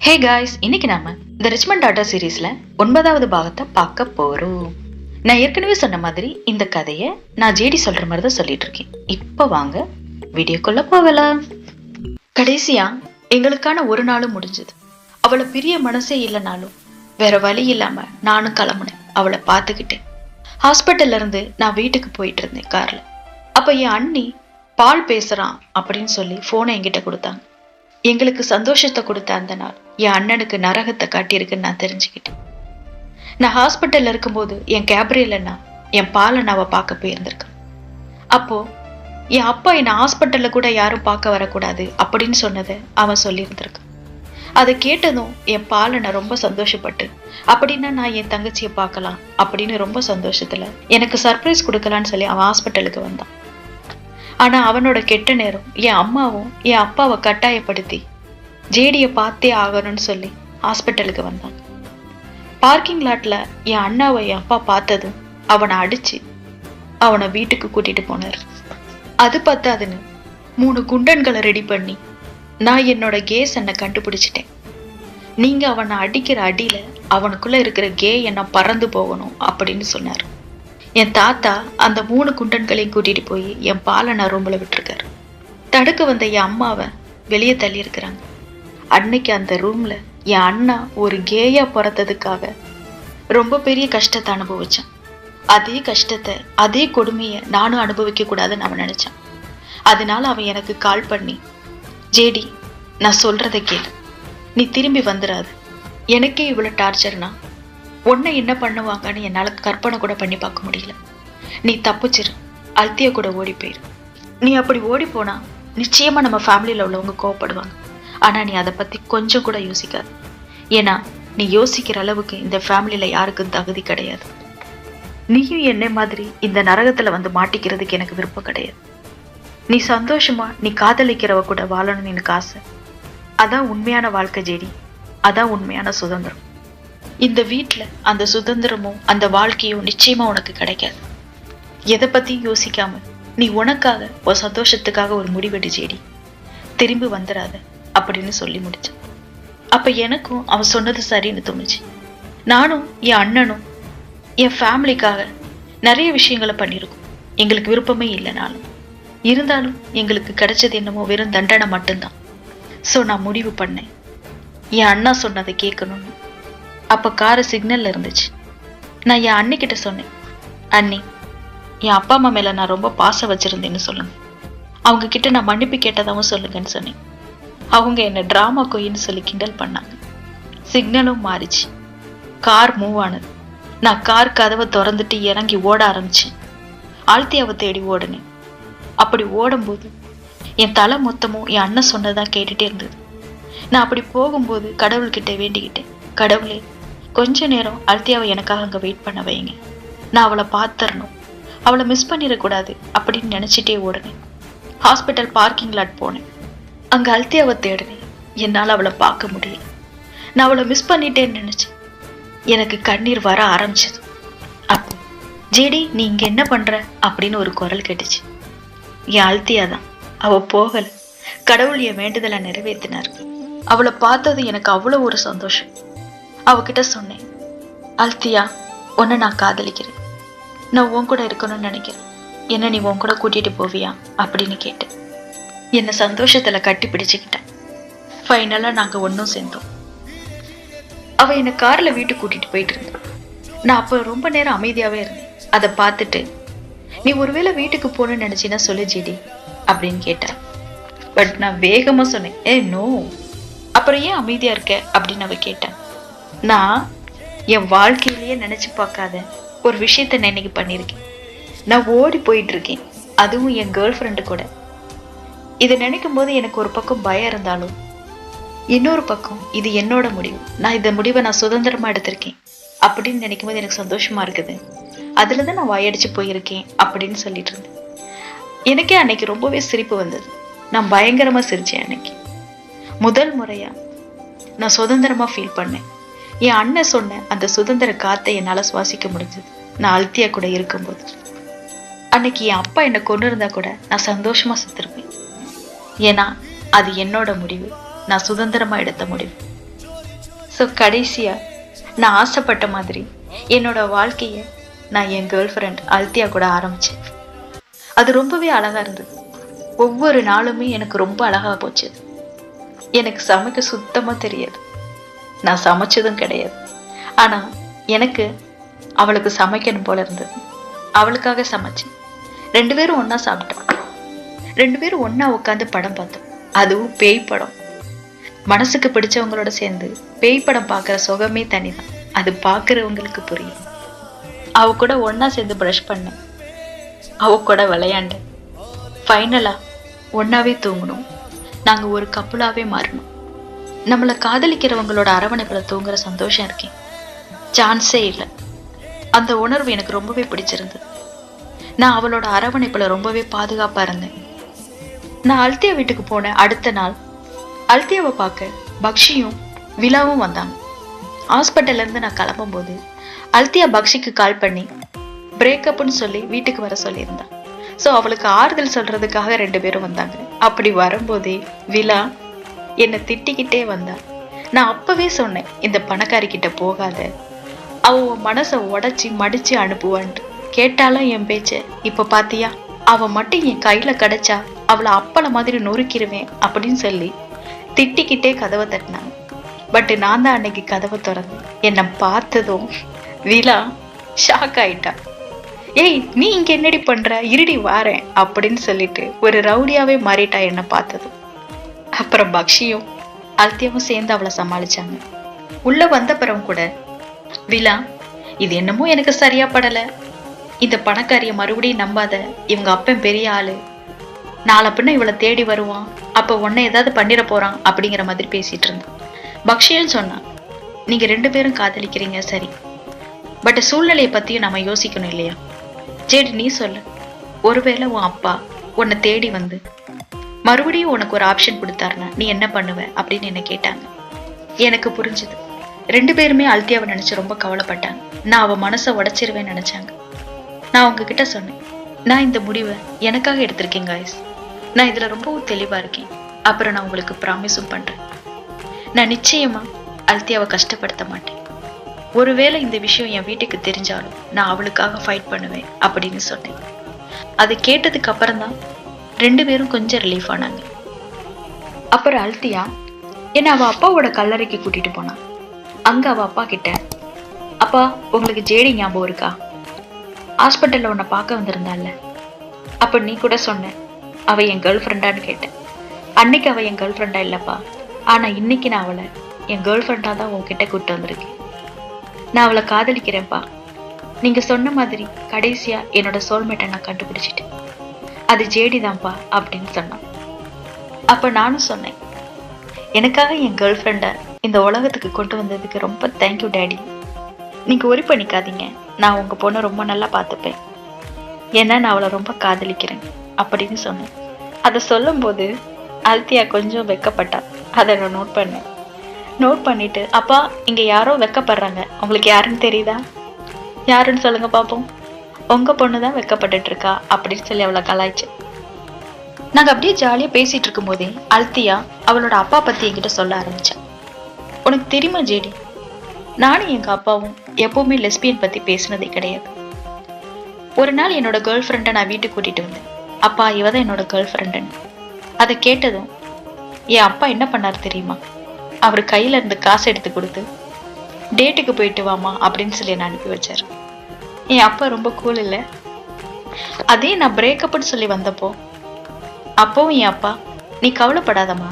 Hey guys, இன்னைக்கு நாம இந்த ரிச்மண்ட் டாட்டா சீரீஸ்ல 9வது பாகத்தை பார்க்க போறோம். நான் ஏற்கனவே சொன்ன மாதிரி இந்த கதையை நான் ஜேடி சொல்ற மாதிரி தான் சொல்லிட்டு இருக்கேன். இப்போ வாங்க வீடியோக்குள்ள போகலாம். கடைசியா எங்களுக்கான ஒரு நாளும் முடிஞ்சது. அவளை பிரிய மனசே இல்லைனாலும் வேற வழி இல்லாம நானும் கிளம்புனேன். அவளை பார்த்துக்கிட்டேன். ஹாஸ்பிட்டல்ல இருந்து நான் வீட்டுக்கு போயிட்டு இருந்தேன் கார்ல. அப்ப என் அண்ணி பால் பேசுறான் அப்படின்னு சொல்லி போனை என்கிட்ட கொடுத்தாங்க. எங்களுக்கு சந்தோஷத்தை கொடுத்த அந்த நாள் என் அண்ணனுக்கு நரகத்தை காட்டியிருக்குன்னு நான் தெரிஞ்சுக்கிட்டேன். நான் ஹாஸ்பிட்டல்ல இருக்கும்போது என் கேப்ரியலன்னா என் பாலண்ணாவை பார்க்க போயிருந்திருக்கேன். அப்போ என் அப்பா என்னை ஹாஸ்பிட்டல்ல கூட யாரும் பார்க்க வரக்கூடாது அப்படின்னு சொன்னதை அவன் சொல்லியிருந்திருக்கான். அதை கேட்டதும் என் பாலனை ரொம்ப சந்தோஷப்பட்டு, அப்படின்னா நான் என் தங்கச்சியை பார்க்கலாம் அப்படின்னு ரொம்ப சந்தோஷத்துல எனக்கு சர்ப்ரைஸ் கொடுக்கலான்னு சொல்லி அவன் ஹாஸ்பிட்டலுக்கு வந்தான். ஆனா அவனோட கெட்ட நேரம் என் அம்மாவும் என் அப்பாவை கட்டாயப்படுத்தி ஜேடியை பார்த்தே ஆகணும்னு சொல்லி ஹாஸ்பிட்டலுக்கு வந்தாங்க. பார்க்கிங் லாட்ல என் அண்ணாவை என் அப்பா பார்த்ததும் அவனை அடிச்சு அவனை வீட்டுக்கு கூட்டிட்டு போனார். அது பத்தாதுன்னு 3 குண்டன்களை ரெடி பண்ணி நான் என்னோட கேஸ் என்னை கண்டுபிடிச்சிட்டேன். நீங்க அவனை அடிக்கிற அடியில அவனுக்குள்ள இருக்கிற கே என்ன பறந்து போகணும் அப்படின்னு சொன்னார். என் தாத்தா அந்த 3 குண்டன்களையும் கூட்டிட்டு போய் என் பாலனை ரூம்ல விட்டுருக்காரு. தடுக்க வந்த என் அம்மாவை வெளியே தள்ளி இருக்கிறாங்க. அன்னைக்கு அந்த ரூம்ல என் அண்ணா ஒரு கேயா பிறந்ததுக்காக ரொம்ப பெரிய கஷ்டத்தை அனுபவிச்சான். அதே கஷ்டத்தை அதே கொடுமையை நானும் அனுபவிக்க கூடாதுன்னு அவன் நினைச்சான். அதனால அவன் எனக்கு கால் பண்ணி, ஜேடி நான் சொல்றதை கேளு, நீ திரும்பி வந்துடாது. எனக்கே இவ்வளவு டார்ச்சர்னா உன்னை என்ன பண்ணுவாங்கன்னு என்னால கற்பனை கூட பண்ணி பார்க்க முடியல. நீ தப்பிச்சிரு, அல்திய கூட ஓடி போயிரு. நீ அப்படி ஓடி போனா நிச்சயமா நம்ம ஃபேமிலியில உள்ளவங்க கோவப்படுவாங்க. ஆனா நீ அதை பத்தி கொஞ்சம் கூட யோசிக்காது. ஏன்னா நீ யோசிக்கிற அளவுக்கு இந்த ஃபேமிலியில யாருக்கும் தகுதி கிடையாது. நீயும் என்னை மாதிரி இந்த நரகத்துல வந்து மாட்டிக்கிறதுக்கு எனக்கு விருப்பம் கிடையாது. நீ சந்தோஷமா நீ காதலிக்கிறவ கூட வாழணும்னு எனக்கு ஆசை. அதான் உண்மையான வாழ்க்கை ஜேடி, அதான் உண்மையான சுதந்திரம். இந்த வீட்டுல அந்த சுதந்திரமும் அந்த வாழ்க்கையும் நிச்சயமா உனக்கு கிடைக்காது. எதை பத்தியும் யோசிக்காம நீ உனக்காக ஒரு சந்தோஷத்துக்காக ஒரு முடிவெடு ஜேடி, திரும்பி வந்துடாத அப்படின்னு சொல்லி முடிச்சான். அப்ப எனக்கும் அவன் சொன்னது சரின்னு தோணுச்சு. நானும் என் அண்ணனும் என் ஃபேமிலிக்காக நிறைய விஷயங்களை பண்ணியிருக்கோம். எங்களுக்கு விருப்பமே இல்லைனாலும் இருந்தாலும் எங்களுக்கு கிடைச்சது என்னமோ வெறும் தண்டனை மட்டும்தான். ஸோ நான் முடிவு பண்ணேன் என் அண்ணா சொன்னதை கேட்கணும்னு. அப்ப காரு சிக்னல்ல இருந்துச்சு. நான் என் அண்ணிக்கிட்ட சொன்னேன், அண்ணி என் அப்பா அம்மா மேல நான் ரொம்ப பாசம் வச்சிருந்தேன்னு சொல்லுங்க. அவங்க கிட்ட நான் மன்னிப்பு கேட்டதாவும் சொல்லுங்கன்னு சொன்னேன். அவங்க என்ன டிராமா கோயின்னு சொல்லி கிண்டல் பண்ணாங்க. சிக்னலும் மாறிச்சு. கார் மூவ் ஆனது. நான் கார் கதவை திறந்துட்டு இறங்கி ஓட ஆரம்பிச்சேன். ஆழ்த்தியாவை தேடி ஓடுனேன். அப்படி ஓடும்போது என் தலை மொத்தமும் என் அண்ணன் சொன்னதான் கேட்டுட்டே இருந்தது. நான் அப்படி போகும்போது கடவுள்கிட்ட வேண்டிக்கிட்டேன், கடவுளே கொஞ்ச நேரம் அல்தியாவை எனக்காக அங்க வெயிட் பண்ண வைங்க, நான் அவளை பார்த்துடணும், அவளை மிஸ் பண்ணிடக்கூடாது அப்படின்னு நினைச்சிட்டே ஓடுனேன். ஹாஸ்பிட்டல் பார்க்கிங் லாட் போனேன். அங்க அல்தியாவை தேடினேன். என்னால் அவளை பார்க்க முடியல. நான் அவளை மிஸ் பண்ணிட்டேன்னு நினைச்சேன். எனக்கு கண்ணீர் வர ஆரம்பிச்சது. அப்போ ஜேடி நீ இங்க என்ன பண்ற அப்படின்னு ஒரு குரல் கேட்டுச்சு. என் அல்தியா தான். அவ போகல. கடவுள் என் வேண்டுதலை நிறைவேற்றினார். அவளை பார்த்தது எனக்கு அவ்வளவு ஒரு சந்தோஷம். அவகிட்ட சொன்னேன், அல்தியா உன்னை நான் காதலிக்கிறேன், நான் உன் கூட இருக்கணும்னு நினைக்கிறேன், என்ன நீ உன் கூட கூட்டிட்டு போவியா அப்படின்னு கேட்டேன். என்னை சந்தோஷத்துல கட்டி பிடிச்சுக்கிட்டான். ஃபைனலா நாங்க ஒன்னும் சேர்ந்தோம். அவ என்னை கார்ல வீட்டுக்கு கூட்டிட்டு போயிட்டு இருந்தான். நான் அப்ப ரொம்ப நேரம் அமைதியாவே இருந்தேன். அதை பார்த்துட்டு, நீ ஒருவேளை வீட்டுக்கு போகணும்னு நினைச்சின்னா சொல்லு ஜிடி அப்படின்னு கேட்டா. பட் நான் வேகமா சொன்னேன், நோ. அப்புறம் ஏன் அமைதியா இருக்க அப்படின்னு அவ கேட்டேன். நான் என் வாழ்க்கையிலேயே நினைச்சு பார்க்காத ஒரு விஷயத்த நான் இன்னைக்கு பண்ணியிருக்கேன். நான் ஓடி போயிட்டு இருக்கேன், அதுவும் என் கேர்ள் ஃப்ரெண்டு கூட. இதை நினைக்கும் போது எனக்கு ஒரு பக்கம் பயம் இருந்தாலும் இன்னொரு பக்கம் இது என்னோட முடிவு, நான் இந்த முடிவை நான் சுதந்திரமா எடுத்திருக்கேன் அப்படின்னு நினைக்கும் போது எனக்கு சந்தோஷமா இருக்குது. அதுலதான் நான் வாயடிச்சு போயிருக்கேன் அப்படின்னு சொல்லிட்டு இருந்தேன். எனக்கே அன்னைக்கு ரொம்பவே சிரிப்பு வந்தது. நான் பயங்கரமா சிரிச்சேன். அன்னைக்கு முதல் முறையா நான் சுதந்திரமா ஃபீல் பண்ணேன். என் அண்ணன் சொன்ன அந்த சுதந்திர காத்தை என்னால சுவாசிக்க முடிஞ்சது நான் அல்தியா கூட இருக்கும்போது. அன்னைக்கு என் அப்பா என்னை கொண்டு இருந்தா கூட நான் சந்தோஷமா செத்துருப்பேன். ஏன்னா அது என்னோட முடிவு, நான் சுதந்திரமா எடுத்த முடிவு. ஸோ கடைசியா நான் ஆசைப்பட்ட மாதிரி என்னோட வாழ்க்கையை நான் என் கேர்ள் ஃப்ரெண்ட் அல்தியா கூட ஆரம்பிச்சேன். அது ரொம்பவே அழகா இருந்தது. ஒவ்வொரு நாளுமே எனக்கு ரொம்ப அழகா போச்சு. எனக்கு சமைக்க சுத்தமா தெரியாது, நான் சமைச்சதும் கிடையாது. ஆனா எனக்கு அவளுக்கு சமைக்கணும் போல இருந்தது. அவளுக்காக சமைச்சேன். 2 பேரும் ஒன்னா சாப்பிட்டோம். 2 பேரும் ஒன்னா உட்காந்து படம் பார்த்தோம். அதுவும் பேய் படம். மனசுக்கு பிடிச்சவங்களோட சேர்ந்து பேய் படம் பார்க்குற சுகமே தனிதான். அது பார்க்குறவங்களுக்கு புரியும். அவ கூட ஒன்னா சேர்ந்து ப்ரஷ் பண்ணேன், அவ கூட விளையாண்டேன். ஃபைனலா ஒன்னாவே தூங்கணும். நாங்க ஒரு கப்புலாவே மாறணும். நம்மளை காதலிக்கிறவங்களோட அரவணைப்புல தூங்குற சந்தோஷம் இருக்கேன், சான்ஸே இல்லை. அந்த உணர்வு எனக்கு ரொம்பவே பிடிச்சிருந்தது. நான் அவளோட அரவணைப்புல ரொம்பவே பாதுகாப்பா இருந்தேன். நான் அல்தியா வீட்டுக்கு போன அடுத்த நாள் அல்தியாவை பார்க்க பக்ஷியும் விழாவும் வந்தாங்க. ஹாஸ்பிட்டல்ல இருந்து நான் கிளம்பும் போது அல்தியா பக்ஷிக்கு கால் பண்ணி பிரேக்கப்னு சொல்லி வீட்டுக்கு வர சொல்லியிருந்தான். ஸோ அவளுக்கு ஆறுதல் சொல்றதுக்காக 2 பேரும் வந்தாங்க. அப்படி வரும்போதே விழா என்னை திட்டிக்கிட்டே வந்தா. நான் அப்பவே சொன்னேன், இந்த பணக்காரி கிட்ட போகாத, அவ மனசை உடைச்சி மடிச்சு அனுப்புவான்ட்டு. கேட்டாலும் என் பேச்ச. இப்ப பாத்தியா, அவ மட்டும் என் கையில கிடைச்சா அவளை அப்பள மாதிரி நொறுக்கிடுவேன் அப்படின்னு சொல்லி திட்டிக்கிட்டே கதவை தட்டினாங்க. பட் நான் தான் அன்னைக்கு கதவை திறந்தேன். என்னை பார்த்ததும் விழா ஷாக் ஆயிட்டா. ஏய், நீ இங்க என்னடி பண்ற, இருடி வாரேன் அப்படின்னு சொல்லிட்டு ஒரு ரவுடியாவே மாறிட்டா என்னை பார்த்ததும். அப்புறம் பக்ஷியும் அல்தியாவும் சேர்ந்து அவளை சமாளிச்சாங்க. உள்ள வந்த பிறகு கூட விழா, இது என்னமோ எனக்கு சரியா படல, இந்த பணக்காரிய மறுபடியும் நம்பாத, இவங்க அப்பன் பெரிய ஆளு, நாளை பின்ன இவளை தேடி வருவான், அப்ப உன்னை ஏதாவது பண்ணிட போறான் அப்படிங்கிற மாதிரி பேசிட்டு இருந்தான். பக்ஷியல் சொன்னான், நீங்க 2 பேரும் காதலிக்கிறீங்க சரி, பட் சூழ்நிலையை பத்தியும் நம்ம யோசிக்கணும் இல்லையா? ஜேடி நீ சொல்லு, ஒருவேளை உன் அப்பா உன்னை தேடி வந்து மறுபடியும் உனக்கு ஒரு ஆப்ஷன் கொடுத்தாருன்னா நீ என்ன பண்ணுவ அப்படின்னு என்ன கேட்டாங்க. எனக்கு புரிஞ்சுது. 2 பேருமே அல்தியாவை நினைச்சு ரொம்ப கவலைப்பட்டாங்க. நான் அவ மனசை உடைச்சிருவேன்னு நினைச்சாங்க. நான் உங்ககிட்ட சொன்னேன், நான் இந்த முடிவை எனக்காக எடுத்திருக்கேன் காய்ஸ், நான் இதுல ரொம்பவும் தெளிவா இருக்கேன். அப்புறம் நான் உங்களுக்கு ப்ராமிஸும் பண்றேன், நான் நிச்சயமா அல்தியாவை கஷ்டப்படுத்த மாட்டேன். ஒருவேளை இந்த விஷயம் என் வீட்டுக்கு தெரிஞ்சாலும் நான் அவளுக்காக ஃபைட் பண்ணுவேன் அப்படின்னு சொன்னேன். அது கேட்டதுக்கு அப்புறம் தான் 2 பேரும் கொஞ்சம் ரிலீஃப் ஆனாங்க. அப்புறம் அல்தியா என்ன அவ அப்பாவோட கல்லறைக்கு கூட்டிட்டு போனான். அங்க அவ அப்பா கிட்ட, அப்பா உங்களுக்கு ஜேடி ஞாபகம் இருக்கா, ஹாஸ்பிட்டல்ல உன்னை பார்க்க வந்திருந்தால, அப்ப நீ கூட சொன்ன அவ என் கேர்ள் ஃப்ரெண்டான்னு கேட்டேன். அன்னைக்கு அவ என் கேர்ள் ஃப்ரெண்டா இல்லப்பா, ஆனா இன்னைக்கு நான் அவளை என் கேர்ள் ஃப்ரெண்டா தான் உன்கிட்ட கூப்பிட்டு வந்திருக்கேன். நான் அவளை காதலிக்கிறேன்ப்பா. நீங்க சொன்ன மாதிரி கடைசியா என்னோட சோல்மேட்டை நான் கண்டுபிடிச்சிட்டேன், அது ஜேடி தான்ப்பா அப்படின்னு சொன்னான். அப்ப நானும் சொன்னேன், எனக்காக என் கேர்ள் ஃப்ரெண்டை இந்த உலகத்துக்கு கொண்டு வந்ததுக்கு ரொம்ப தேங்க்யூ டேடி. நீங்க ஒரி பண்ணிக்காதீங்க, நான் உங்க பொண்ணை ரொம்ப நல்லா பார்த்துப்பேன், ஏன்னா நான் அவளை ரொம்ப காதலிக்கிறேன் அப்படின்னு சொன்னேன். அதை சொல்லும் போது அல்தியா கொஞ்சம் வெக்கப்பட்டா. அதை நான் நோட் பண்ணேன். நோட் பண்ணிட்டு, அப்பா இங்க யாரோ வெக்கப்படுறாங்க, உங்களுக்கு யாருன்னு தெரியுதா, யாருன்னு சொல்லுங்க பாப்போம், உங்க பொண்ணுதான் வெக்கப்பட்டுட்டு இருக்கா அப்படின்னு சொல்லி அவளை கலாய்ச்சு. நாங்க அப்படியே ஜாலியா பேசிட்டு இருக்கும் போதே அல்தியா அவளோட அப்பா பத்தி என்கிட்ட சொல்ல ஆரம்பிச்சா. உனக்கு தெரியுமா ஜேடி, நானும் எங்க அப்பாவும் எப்பவுமே லெஸ்பியன் பத்தி பேசினதே கிடையாது. ஒரு நாள் என்னோட கேர்ள் ஃப்ரெண்டை நான் வீட்டுக்கு கூட்டிட்டு வந்தேன். அப்பா இவதான் என்னோட கேர்ள் ஃப்ரெண்டுன்னு. அதை கேட்டதும் என் அப்பா என்ன பண்ணாரு தெரியுமா, அவர் கையில இருந்து காசு எடுத்து கொடுத்து டேட்டுக்கு போயிட்டு வாமா அப்படின்னு சொல்லி என்ன அனுப்பி வச்சாரு. என் அப்பா ரொம்ப கூல் இல்லை. அதே நான் பிரேக்கப்னு சொல்லி வந்தப்போ அப்பவும் என் அப்பா, நீ கவலைப்படாதம்மா,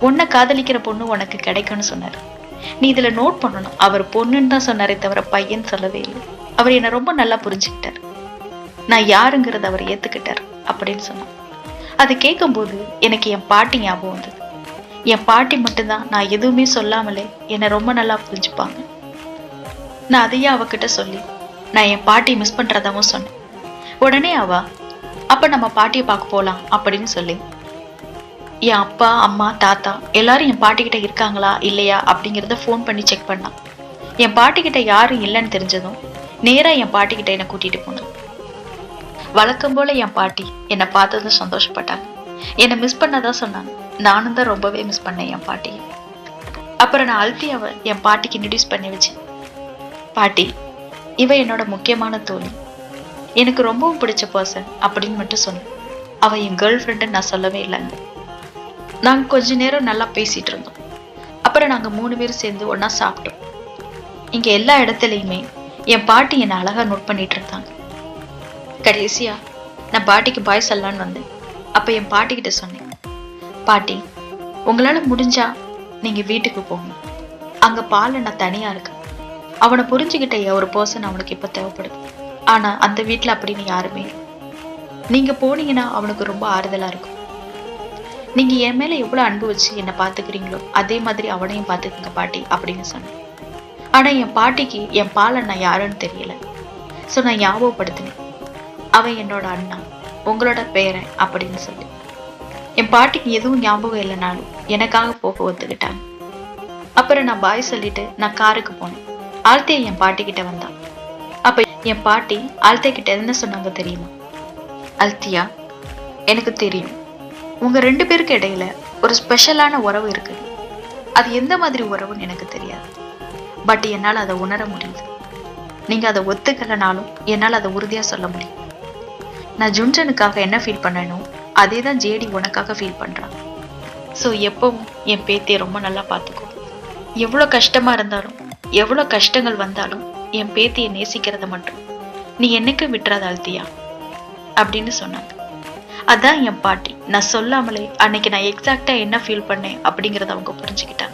உன்னை காதலிக்கிற பொண்ணு உனக்கு கிடைக்கும்னு சொன்னாரு. நீ இதுல நோட் பண்ணணும், அவர் பொண்ணுன்னு தான் சொன்னாரே தவிர பையன் சொல்லவே இல்லை. அவர் என்னை ரொம்ப நல்லா புரிஞ்சுக்கிட்டார், நான் யாருங்கிறத அவர் ஏத்துக்கிட்டார் அப்படின்னு சொன்னார். அதை கேட்கும்போது எனக்கு என் பாட்டி ஞாபகம் வந்தது. என் பாட்டி மட்டும்தான் நான் எதுவுமே சொல்லாமலே என்னை ரொம்ப நல்லா புரிஞ்சுப்பாங்க. நான் அதையே அவகிட்ட சொல்லி நான் என் பாட்டியை மிஸ் பண்றதாவும் சொன்னேன். உடனே அவ, அப்ப நம்ம பாட்டியை பார்க்க போலாம் அப்படின்னு சொல்லி என் அப்பா அம்மா தாத்தா எல்லாரும் என் பாட்டிக்கிட்ட இருக்காங்களா இல்லையா அப்படிங்கிறத ஃபோன் பண்ணி செக் பண்ணான். என் பாட்டிக்கிட்ட யாரும் இல்லைன்னு தெரிஞ்சதும் நேரா என் பாட்டிக்கிட்ட என்னை கூட்டிட்டு போனான். வழக்கம் போல என் பாட்டி என்னை பார்த்ததும் சந்தோஷப்பட்டாங்க. என்னை மிஸ் பண்ணதான் சொன்னாங்க. நானும் தான் ரொம்பவே மிஸ் பண்ணேன் என் பாட்டியை. அப்புறம் நான் அல்தியாவை என் பாட்டிக்கு இன்ட்ரடியூஸ் பண்ணி வச்சேன். பாட்டி, இவ என்னோட முக்கியமான தோழி, எனக்கு ரொம்பவும் பிடிச்ச பர்சன் அப்படின்னு மட்டும் சொன்னேன். அவ என் கேர்ள் ஃப்ரெண்டுன்னு நான் சொல்லவே இல்லைங்க. நாங்க கொஞ்ச நேரம் நல்லா பேசிட்டு இருந்தோம். அப்புறம் நாங்க 3 பேரும் சேர்ந்து ஒன்னா சாப்பிட்டோம். இங்க எல்லா இடத்துலயுமே என் பாட்டி என்னை அழகா நோட் பண்ணிட்டு இருந்தாங்க. கடைசியா நான் பாட்டிக்கு பாய் சொல்லலான்னு வந்தேன். அப்ப என் பாட்டி கிட்ட சொன்னேன், பாட்டி, உங்களால முடிஞ்சா நீங்க வீட்டுக்கு போங்க. அங்க பால் நான் தனியா இருக்கேன். அவனை புரிஞ்சுக்கிட்ட ஒரு பர்சன் அவனுக்கு இப்ப தேவைப்படுது. ஆனா அந்த வீட்டுல அப்படின்னு யாருமே இல்லை. நீங்க போனீங்கன்னா அவனுக்கு ரொம்ப ஆறுதலா இருக்கும். நீங்க என் மேல எவ்வளவு அன்பு வச்சு என்னை பாத்துக்கிறீங்களோ அதே மாதிரி அவனையும் பாத்துக்குங்க பாட்டி அப்படின்னு சொன்னேன். ஆனா என் பாட்டிக்கு என் பாலண்ணா யாருன்னு தெரியல. சோ நான் ஞாபகப்படுத்தினேன், அவன் என்னோட அண்ணா, உங்களோட பேரன் அப்படின்னு சொல்லி. என் பாட்டிக்கு எதுவும் ஞாபகம் இல்லைனாலும் எனக்காக போக ஒத்துக்கிட்டாங்க. அப்புறம் நான் பாய் சொல்லிட்டு நான் காருக்கு போனேன். ஆழ்த்தியா என் பாட்டி கிட்ட வந்தான். அப்ப என் பாட்டி ஆழ்த்தியா கிட்ட என்ன சொன்னாங்க தெரியுமா? அல்தியா, எனக்கு தெரியும் உங்க 2 பேருக்கு இடையில ஒரு ஸ்பெஷலான உறவு இருக்கு. அது எந்த மாதிரி உறவுன்னு எனக்கு தெரியாது. பட் என்னால் அதை உணர முடியுது. நீங்க அதை ஒத்துக்கலனாலும் என்னால் அதை உறுதியா சொல்ல முடியும். நான் ஜுன்சனுக்காக என்ன ஃபீல் பண்ணணும் அதே தான் ஜேடி உனக்காக ஃபீல் பண்றான். ஸோ எப்பவும் என் பேத்தியை ரொம்ப நல்லா பார்த்துக்கோ. எவ்வளோ கஷ்டமா இருந்தாலும் எவ்வளோ கஷ்டங்கள் வந்தாலும் என் பேத்தியை நேசிக்கிறத மட்டும் நீ என்னைக்கு விட்டுறாத அல்தியா அப்படின்னு சொன்னாங்க. அதான் என் பாட்டி நான் சொல்லாமலே அன்னைக்கு நான் எக்ஸாக்டா என்ன ஃபீல் பண்ணேன் அப்படிங்கறத அவங்க புரிஞ்சுக்கிட்டாங்க.